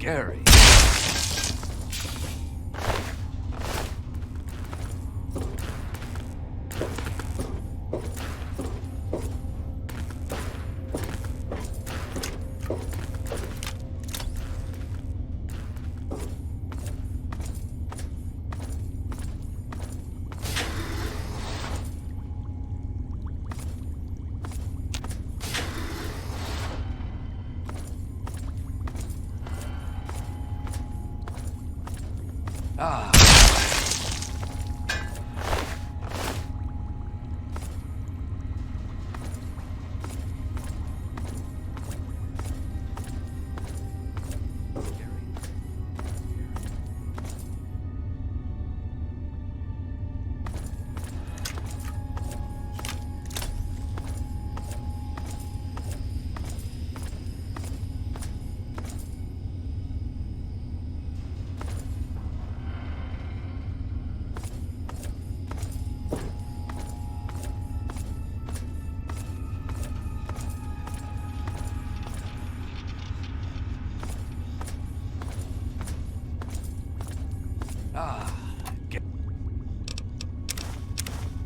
Gary.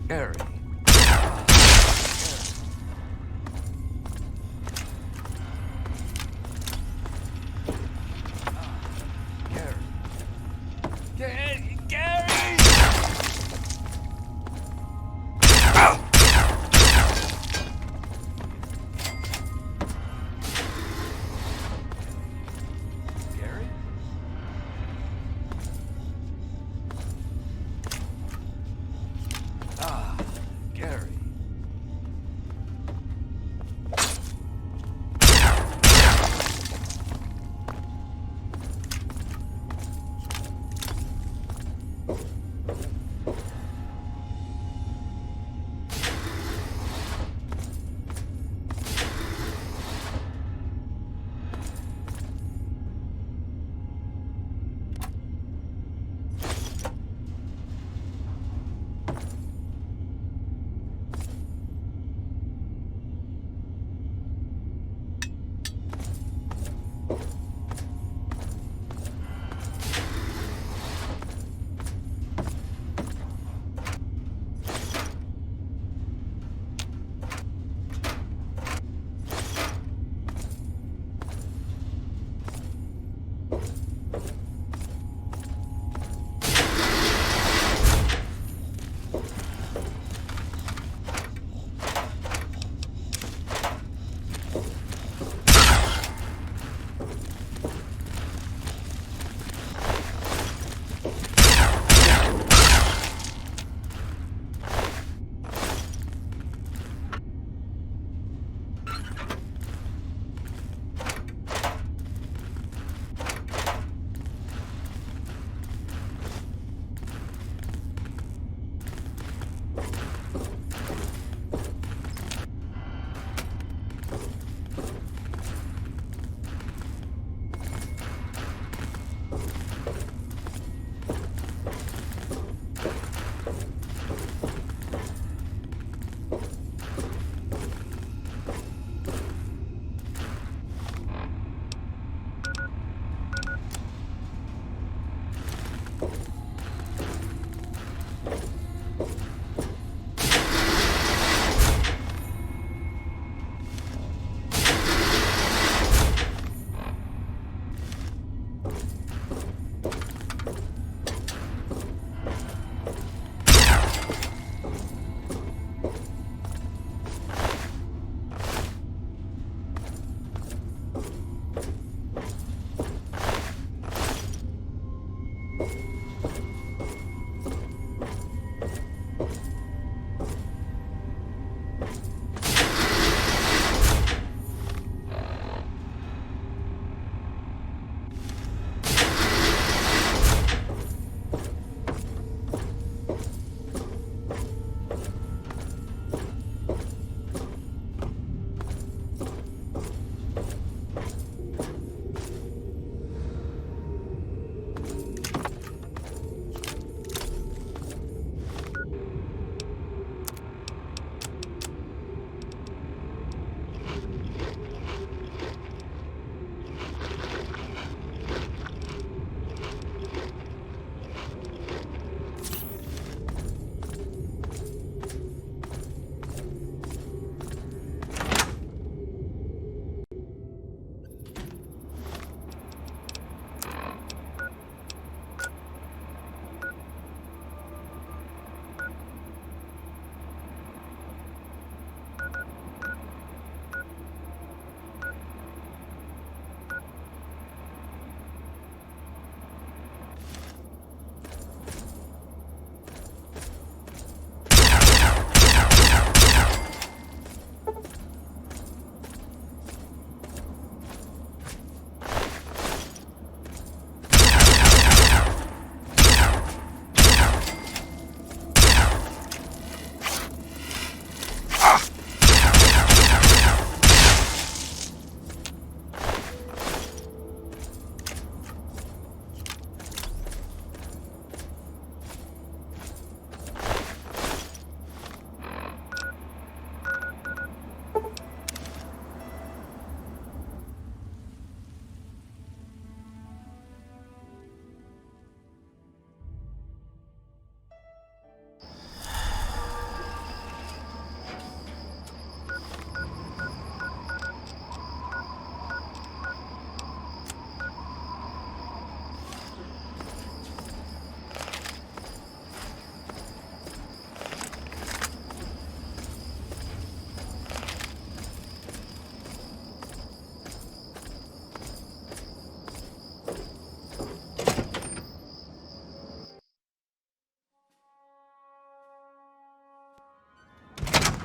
Gary.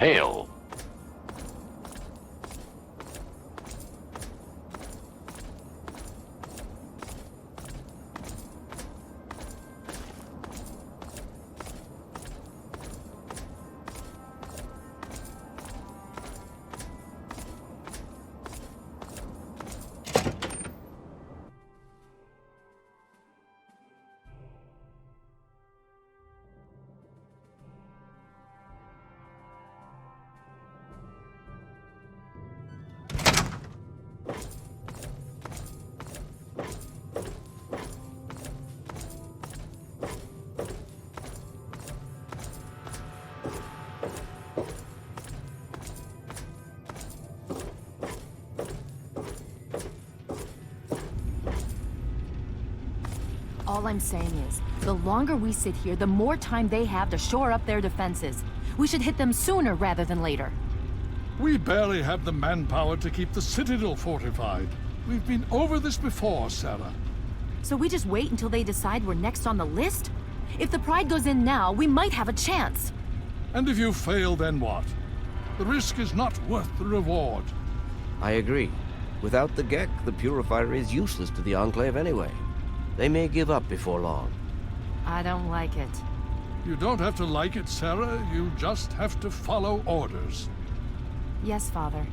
Hail. All I'm saying is, the longer we sit here, the more time they have to shore up their defenses. We should hit them sooner rather than later. We barely have the manpower to keep the citadel fortified. We've been over this before, Sarah. So we just wait until they decide we're next on the list? If the Pride goes in now, we might have a chance. And if you fail, then what? The risk is not worth the reward. I agree. Without the Gek, the Purifier is useless to the Enclave anyway. They may give up before long. I don't like it. You don't have to like it, Sarah. You just have to follow orders. Yes, Father.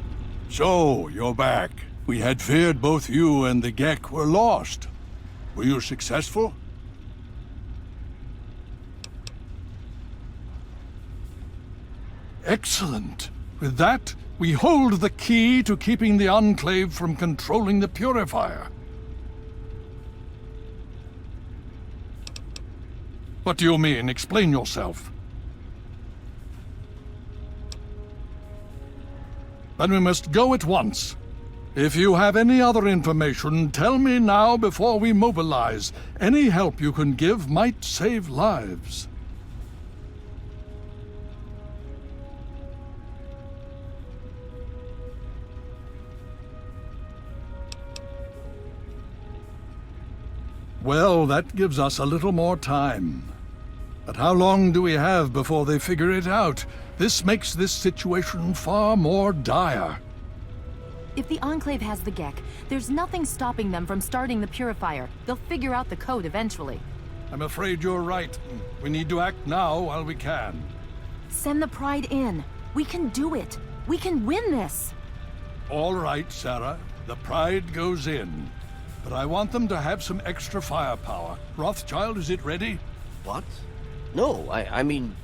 So, you're back. We had feared both you and the Gek were lost. Were you successful? Excellent. With that, we hold the key to keeping the Enclave from controlling the Purifier. What do you mean? Explain yourself. Then we must go at once. If you have any other information, tell me now before we mobilize. Any help you can give might save lives. Well, that gives us a little more time. But how long do we have before they figure it out? This makes this situation far more dire. If the Enclave has the Gek, there's nothing stopping them from starting the Purifier. They'll figure out the code eventually. I'm afraid you're right. We need to act now while we can. Send the Pride in. We can do it. We can win this. All right, Sarah. The Pride goes in. But I want them to have some extra firepower. Rothschild, is it ready? What? No, I mean,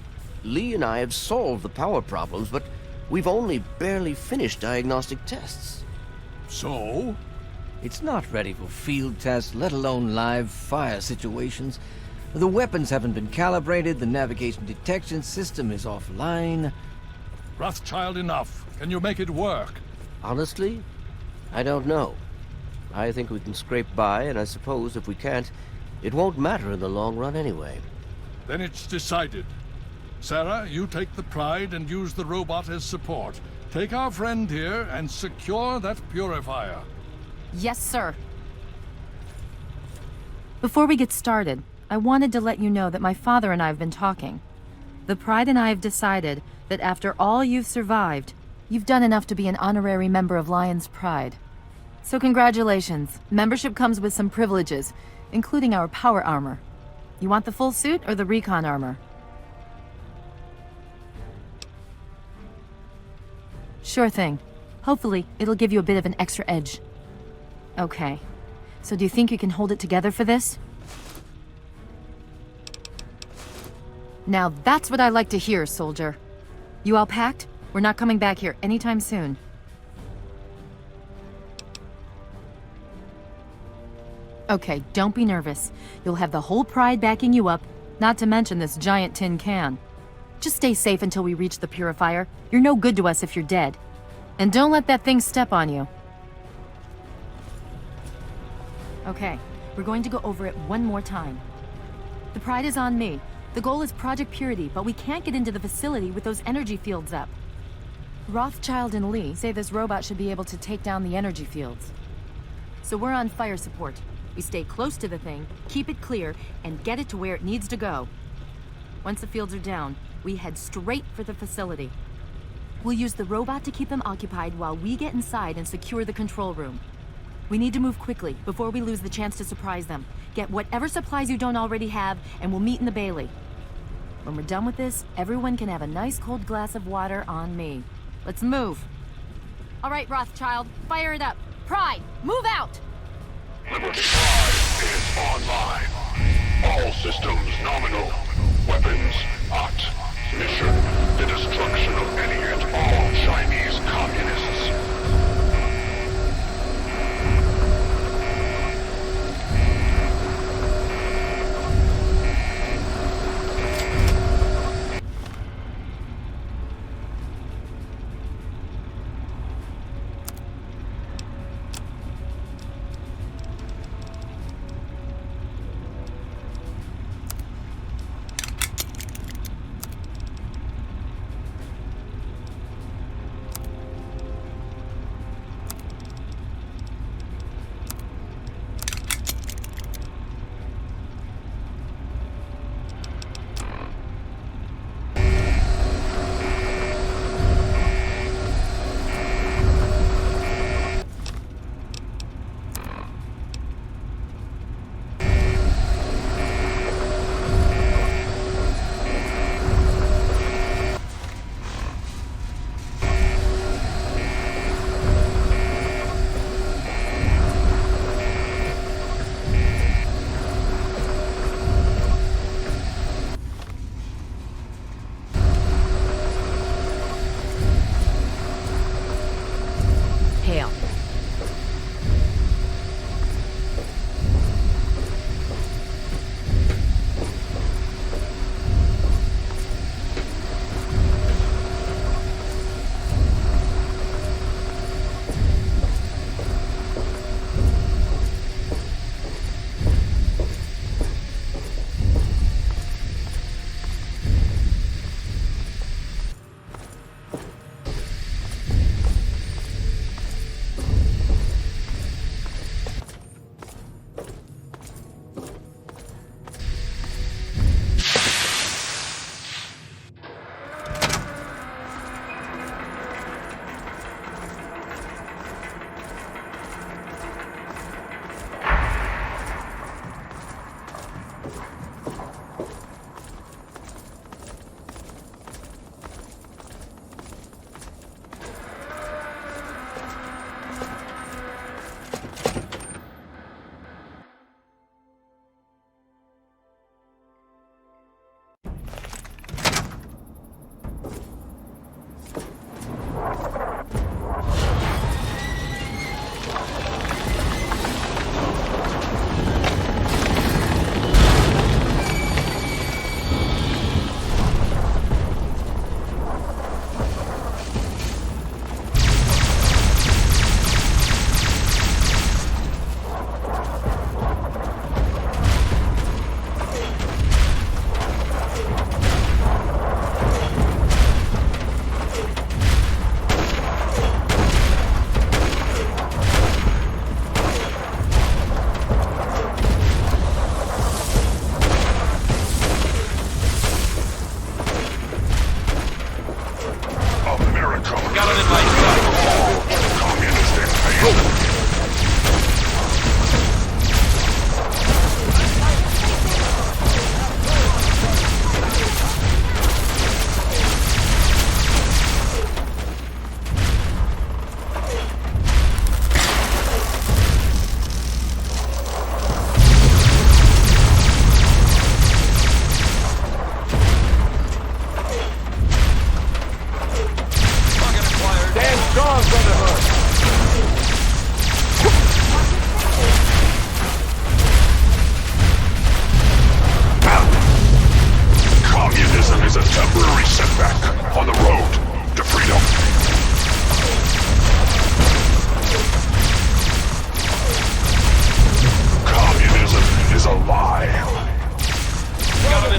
Lee and I have solved the power problems, but we've only barely finished diagnostic tests. So? It's not ready for field tests, let alone live fire situations. The weapons haven't been calibrated, the navigation detection system is offline. Rothschild, enough. Can you make it work? Honestly, I don't know. I think we can scrape by, and I suppose if we can't, it won't matter in the long run anyway. Then it's decided. Sarah, you take the Pride and use the robot as support. Take our friend here and secure that Purifier. Yes, sir. Before we get started, I wanted to let you know that my father and I have been talking. The Pride and I have decided that after all you've survived, you've done enough to be an honorary member of Lion's Pride. So congratulations. Membership comes with some privileges, including our power armor. You want the full suit or the recon armor? Sure thing. Hopefully, it'll give you a bit of an extra edge. Okay. So do you think you can hold it together for this? Now that's what I like to hear, soldier. You all packed? We're not coming back here anytime soon. Okay, don't be nervous. You'll have the whole Pride backing you up, not to mention this giant tin can. Just stay safe until we reach the Purifier. You're no good to us if you're dead. And don't let that thing step on you. Okay, we're going to go over it one more time. The Pride is on me. The goal is Project Purity, but we can't get into the facility with those energy fields up. Rothschild and Lee say this robot should be able to take down the energy fields. So we're on fire support. We stay close to the thing, keep it clear, and get it to where it needs to go. Once the fields are down, we head straight for the facility. We'll use the robot to keep them occupied while we get inside and secure the control room. We need to move quickly before we lose the chance to surprise them. Get whatever supplies you don't already have, and we'll meet in the Bailey. When we're done with this, everyone can have a nice cold glass of water on me. Let's move. All right, Rothschild, fire it up. Pride, move out! Liberty 5 is online. All systems nominal. Weapons hot. Mission: the destruction of any and all Chinese communists. Hail.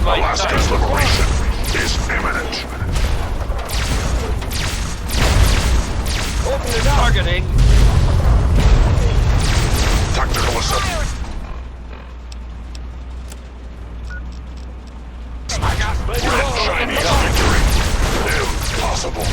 Alaska's liberation is imminent. Open it up. Targeting. Tactical assault. Red Chinese victory. Impossible.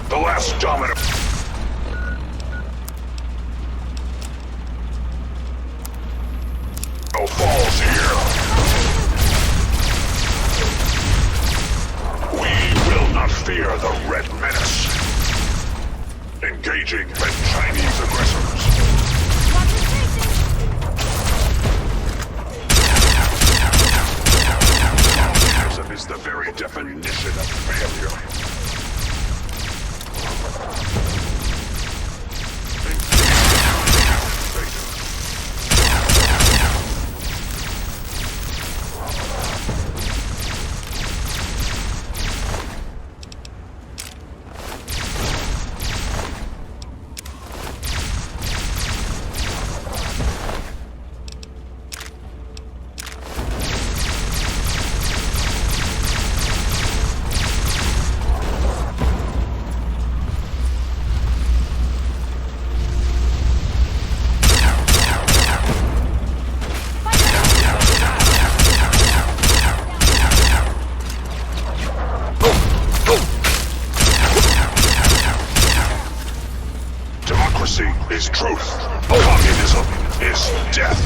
The last domino falls here. We will not fear the Red Menace. Engaging red Chinese aggressors. Communism is the very definition of failure. Is truth. Communism is death.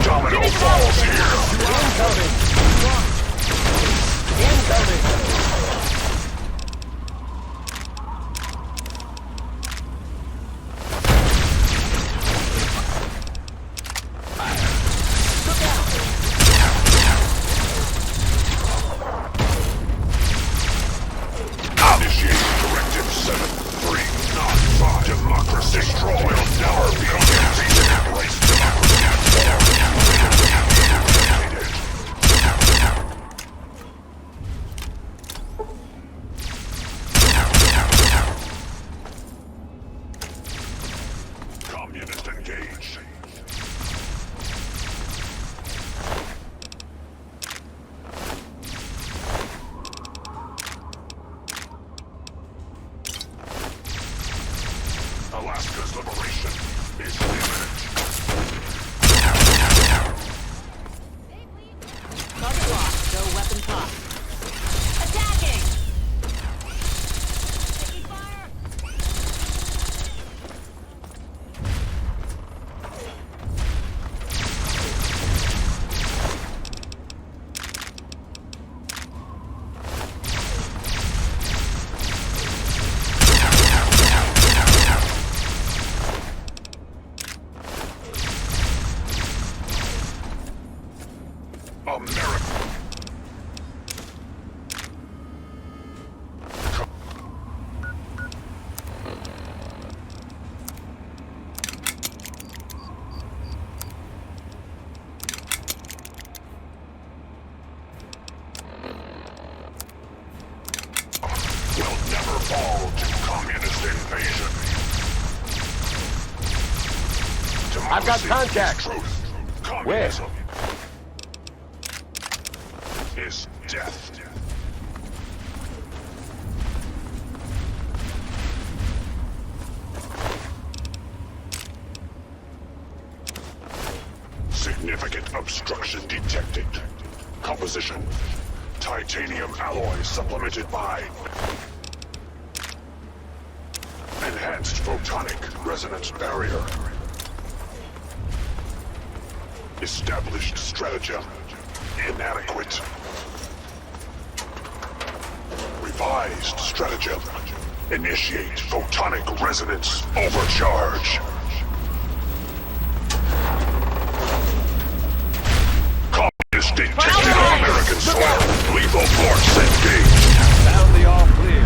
Domino falls here. Initiate Directive 7395. Democracy. Destroy will never be against. Place democracy. Communist engaged. Alaska's liberation is imminent. Target locked. Go weapon top. Attacking! Taking fire! America. Will never fall to communist invasion. I've got Democracy contacts. is truth. Communism is death. Significant obstruction detected. Composition: titanium alloy supplemented by enhanced photonic resonance barrier. Established stratagem. Inadequate. Revised stratagem. Initiate photonic resonance overcharge. Communist detected on American soil. Lethal force engaged. Sound the all clear.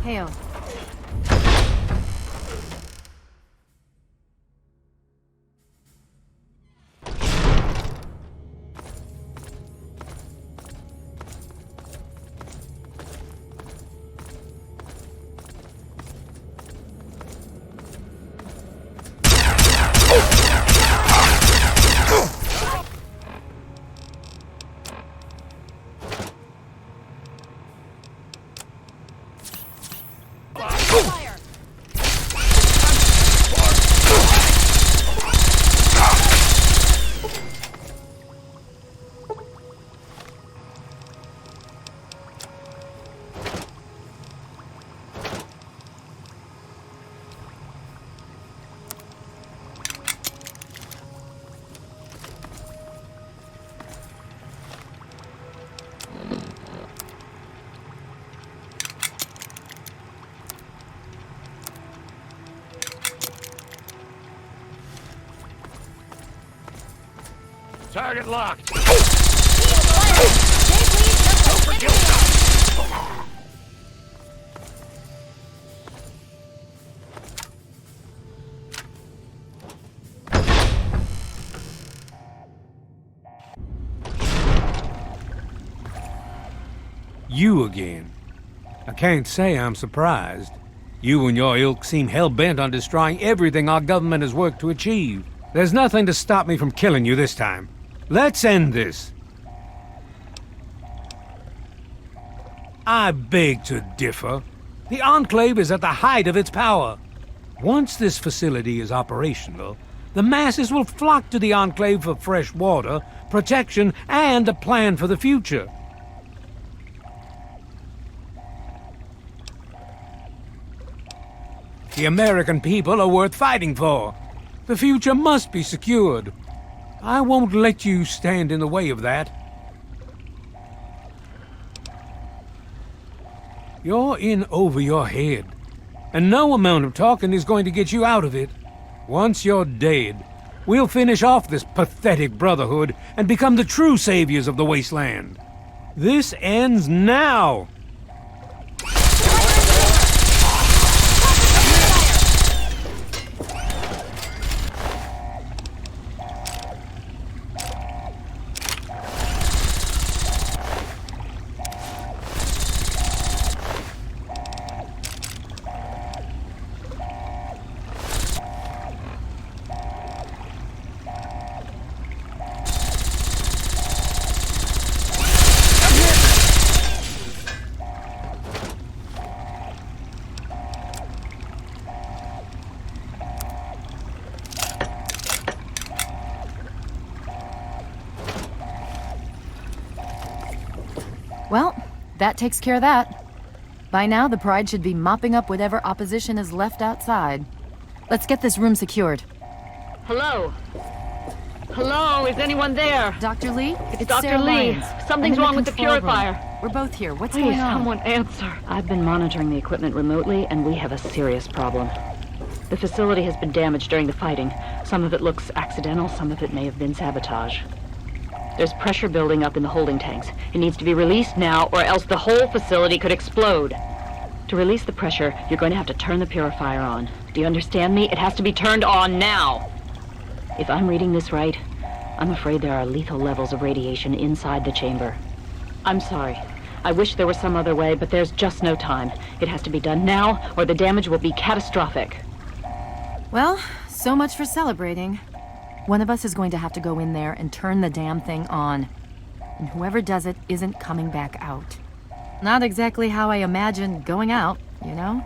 Hail. Target locked. you again. I can't say I'm surprised. You and your ilk seem hell-bent on destroying everything our government has worked to achieve. There's nothing to stop me from killing you this time. Let's end this. I beg to differ. The Enclave is at the height of its power. Once this facility is operational, the masses will flock to the Enclave for fresh water, protection, and a plan for the future. The American people are worth fighting for. The future must be secured. I won't let you stand in the way of that. You're in over your head, and no amount of talking is going to get you out of it. Once you're dead, we'll finish off this pathetic brotherhood and become the true saviors of the wasteland. This ends now! Well, that takes care of that. By now, the Pride should be mopping up whatever opposition is left outside. Let's get this room secured. Hello? Hello, is anyone there? Dr. Lee? It's Sarah Dr. Lee. Lyons. Something's I'm in wrong with the control room. purifier. We're both here. What's Please, going on? someone answer. I've been monitoring the equipment remotely, and we have a serious problem. The facility has been damaged during the fighting. Some of it looks accidental, some of it may have been sabotage. There's pressure building up in the holding tanks. It needs to be released now, or else the whole facility could explode. To release the pressure, you're going to have to turn the purifier on. Do you understand me? It has to be turned on now! If I'm reading this right, I'm afraid there are lethal levels of radiation inside the chamber. I'm sorry. I wish there was some other way, but there's just no time. It has to be done now, or the damage will be catastrophic. Well, so much for celebrating. One of us is going to have to go in there and turn the damn thing on. And whoever does it isn't coming back out. Not exactly how I imagined going out, you know?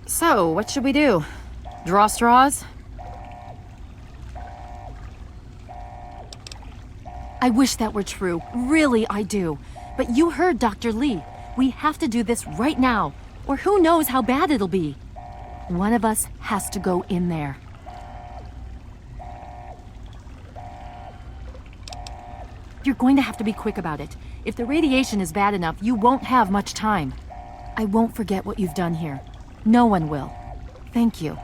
So, what should we do? Draw straws? I wish that were true. Really, I do. But you heard Dr. Lee. We have to do this right now, or who knows how bad it'll be. One of us has to go in there. You're going to have to be quick about it. If the radiation is bad enough, you won't have much time. I won't forget what you've done here. No one will. Thank you.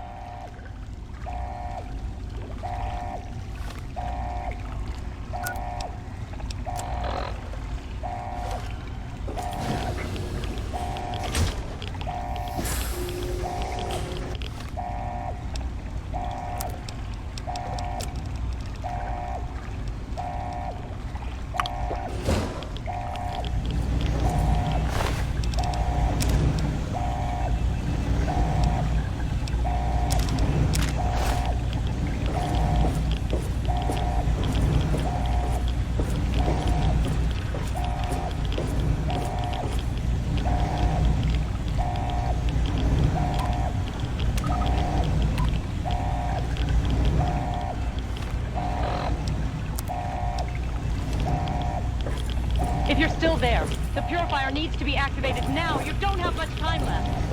If you're still there, the purifier needs to be activated now. You don't have much time left.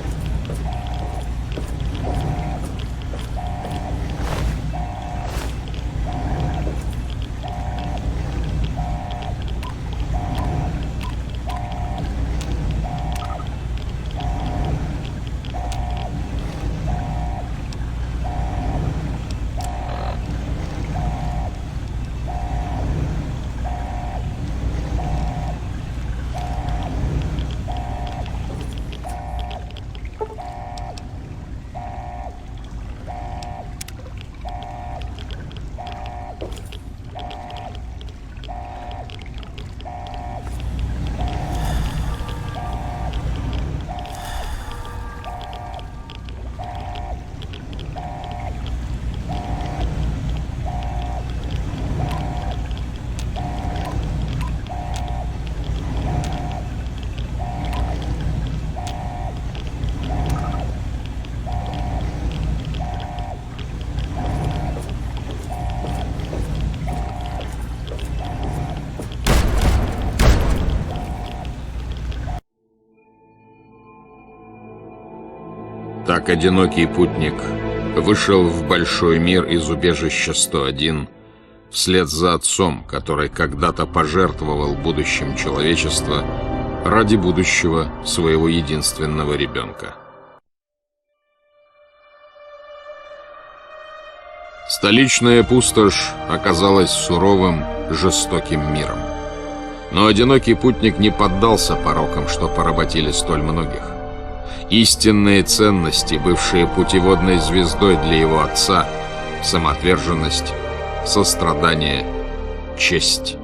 Так одинокий путник вышел в большой мир из убежища 101 вслед за отцом, который когда-то пожертвовал будущим человечества ради будущего своего единственного ребенка. Столичная пустошь оказалась суровым, жестоким миром. Но одинокий путник не поддался порокам, что поработили столь многих. Истинные ценности, бывшие путеводной звездой для его отца, самоотверженность, сострадание, честь,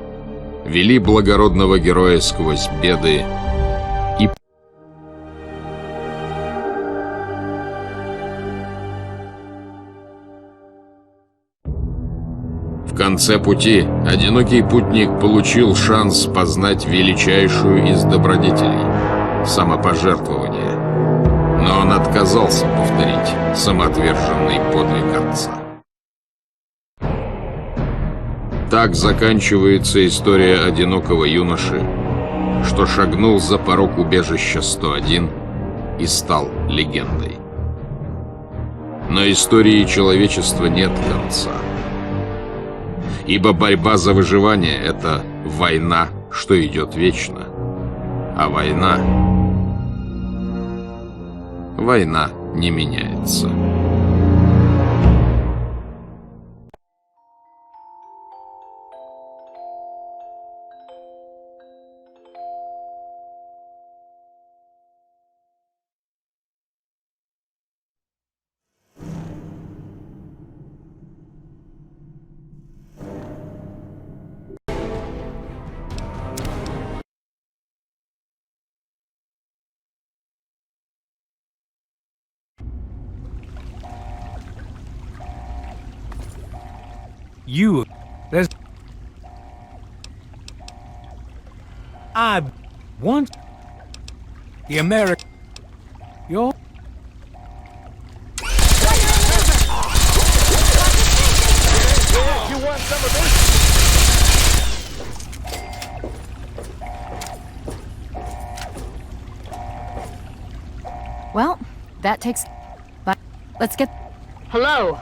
вели благородного героя сквозь беды и... В конце пути одинокий путник получил шанс познать величайшую из добродетелей — самопожертвование. Но он отказался повторить самоотверженный подвиг отца. Так заканчивается история одинокого юноши, что шагнул за порог убежища 101 и стал легендой. Но истории человечества нет конца. Ибо борьба за выживание — это война, что идет вечно. А война не меняется. I want the American. You're. You want some of this? Well, that takes... But let's get... Hello?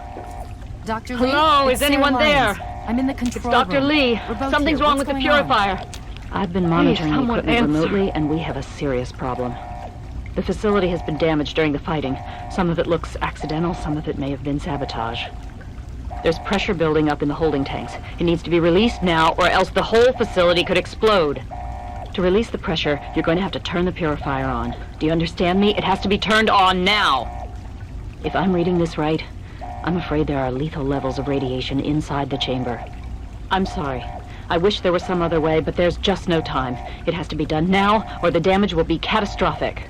Dr. Lee? Hello? It's Is anyone Sarah there? Lyons. I'm in the control Dr. room. Lee, We're both something's here. wrong What's with the going on? purifier. I've been monitoring the someone equipment answer. remotely, and we have a serious problem. The facility has been damaged during the fighting. Some of it looks accidental, some of it may have been sabotage. There's pressure building up in the holding tanks. It needs to be released now, or else the whole facility could explode. To release the pressure, you're going to have to turn the purifier on. Do you understand me? It has to be turned on now. If I'm reading this right, I'm afraid there are lethal levels of radiation inside the chamber. I'm sorry. I wish there was some other way, but there's just no time. It has to be done now, or the damage will be catastrophic.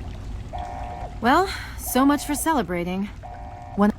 Well, so much for celebrating. When...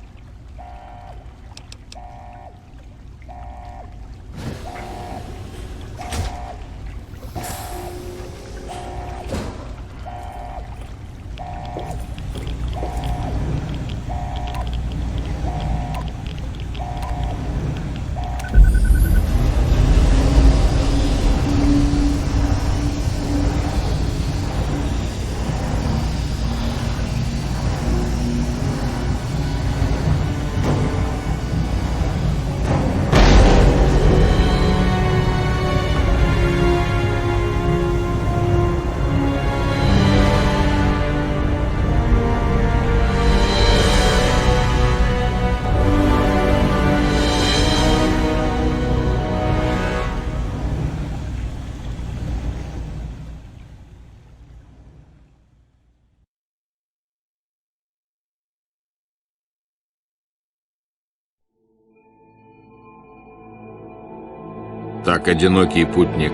Так одинокий путник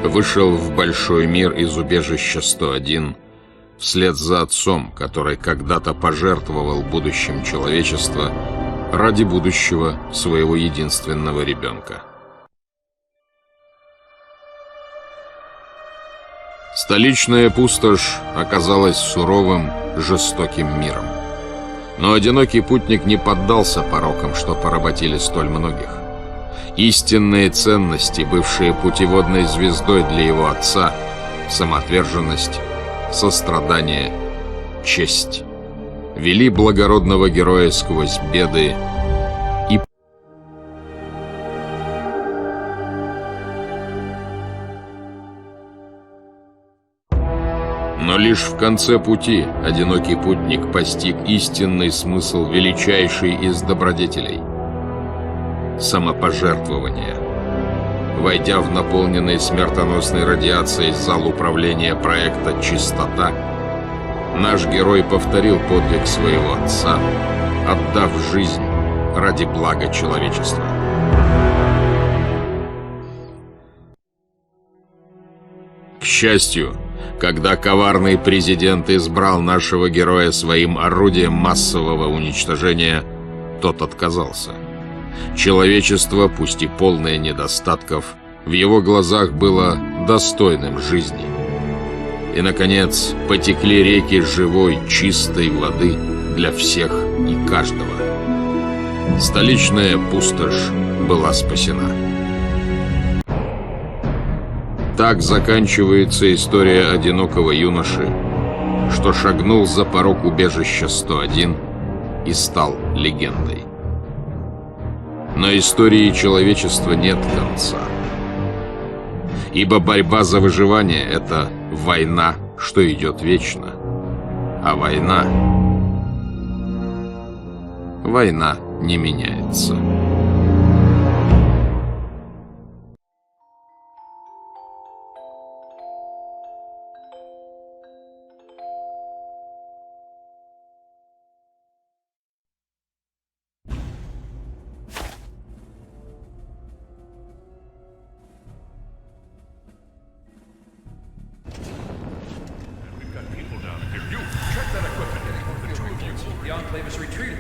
вышел в большой мир из убежища 101 вслед за отцом, который когда-то пожертвовал будущим человечества ради будущего своего единственного ребенка. Столичная пустошь оказалась суровым, жестоким миром. Но одинокий путник не поддался порокам, что поработили столь многих. Истинные ценности, бывшие путеводной звездой для его отца, самоотверженность, сострадание, честь, вели благородного героя сквозь беды и... Но лишь в конце пути одинокий путник постиг истинный смысл величайшей из добродетелей — самопожертвования. Войдя в наполненный смертоносной радиацией зал управления проекта «Чистота», наш герой повторил подвиг своего отца, отдав жизнь ради блага человечества. К счастью, когда коварный президент избрал нашего героя своим орудием массового уничтожения, тот отказался. Человечество, пусть и полное недостатков, в его глазах было достойным жизни. И, наконец, потекли реки живой, чистой воды для всех и каждого. Столичная пустошь была спасена. Так заканчивается история одинокого юноши, что шагнул за порог убежища 101 и стал легендой. Но истории человечества нет конца. Ибо борьба за выживание — это война, что идет вечно. А война не меняется. The Enclave is retreating.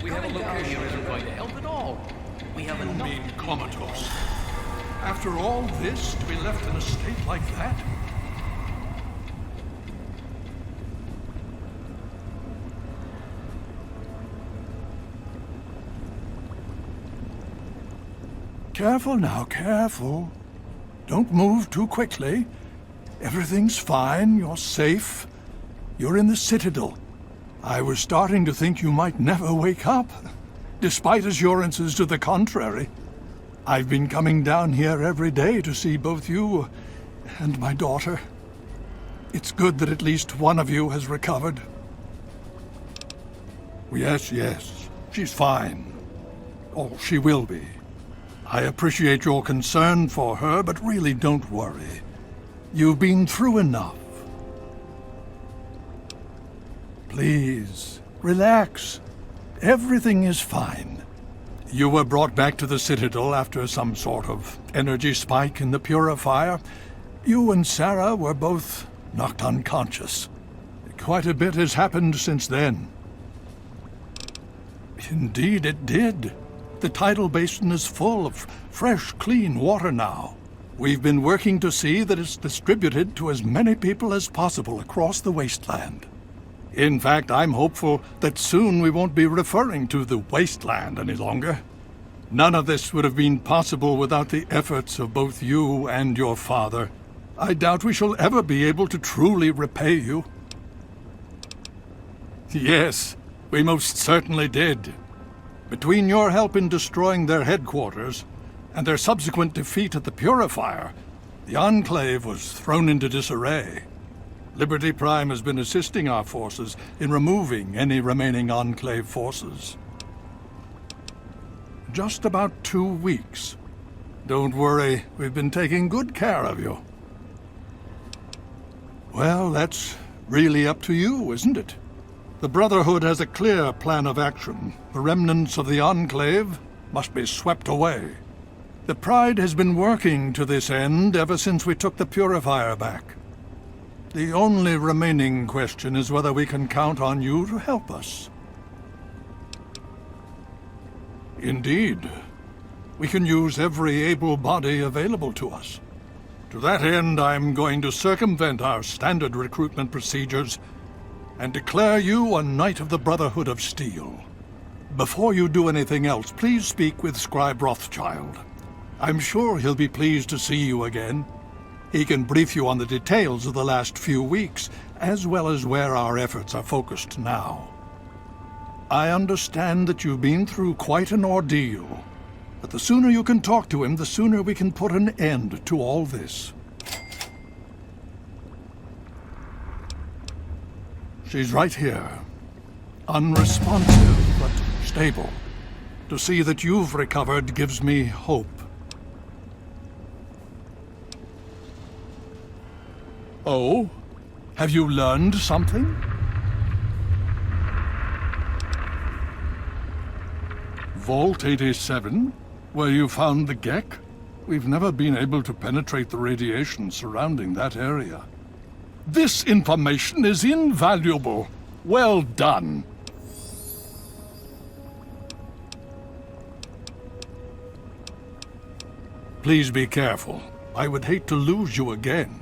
We have a location isn't going to help at all. We have enough... You mean comatose? After all this, to be left in a state like that? Careful now, careful. Don't move too quickly. Everything's fine, you're safe. You're in the Citadel. I was starting to think you might never wake up, despite assurances to the contrary. I've been coming down here every day to see both you and my daughter. It's good that at least one of you has recovered. Yes, yes, she's fine. Oh, she will be. I appreciate your concern for her, but really don't worry. You've been through enough. Please, relax. Everything is fine. You were brought back to the Citadel after some sort of energy spike in the purifier. You and Sarah were both knocked unconscious. Quite a bit has happened since then. Indeed, it did. The tidal basin is full of fresh, clean water now. We've been working to see that it's distributed to as many people as possible across the wasteland. In fact, I'm hopeful that soon we won't be referring to the wasteland any longer. None of this would have been possible without the efforts of both you and your father. I doubt we shall ever be able to truly repay you. Yes, we most certainly did. Between your help in destroying their headquarters and their subsequent defeat at the Purifier, the Enclave was thrown into disarray. Liberty Prime has been assisting our forces in removing any remaining Enclave forces. Just about 2 weeks. Don't worry, we've been taking good care of you. Well, that's really up to you, isn't it? The Brotherhood has a clear plan of action. The remnants of the Enclave must be swept away. The Pride has been working to this end ever since we took the Purifier back. The only remaining question is whether we can count on you to help us. Indeed. We can use every able body available to us. To that end, I'm going to circumvent our standard recruitment procedures and declare you a Knight of the Brotherhood of Steel. Before you do anything else, please speak with Scribe Rothschild. I'm sure he'll be pleased to see you again. He can brief you on the details of the last few weeks, as well as where our efforts are focused now. I understand that you've been through quite an ordeal. But the sooner you can talk to him, the sooner we can put an end to all this. She's right here. Unresponsive, but stable. To see that you've recovered gives me hope. Oh? Have you learned something? Vault 87? Where you found the Gek? We've never been able to penetrate the radiation surrounding that area. This information is invaluable. Well done. Please be careful. I would hate to lose you again.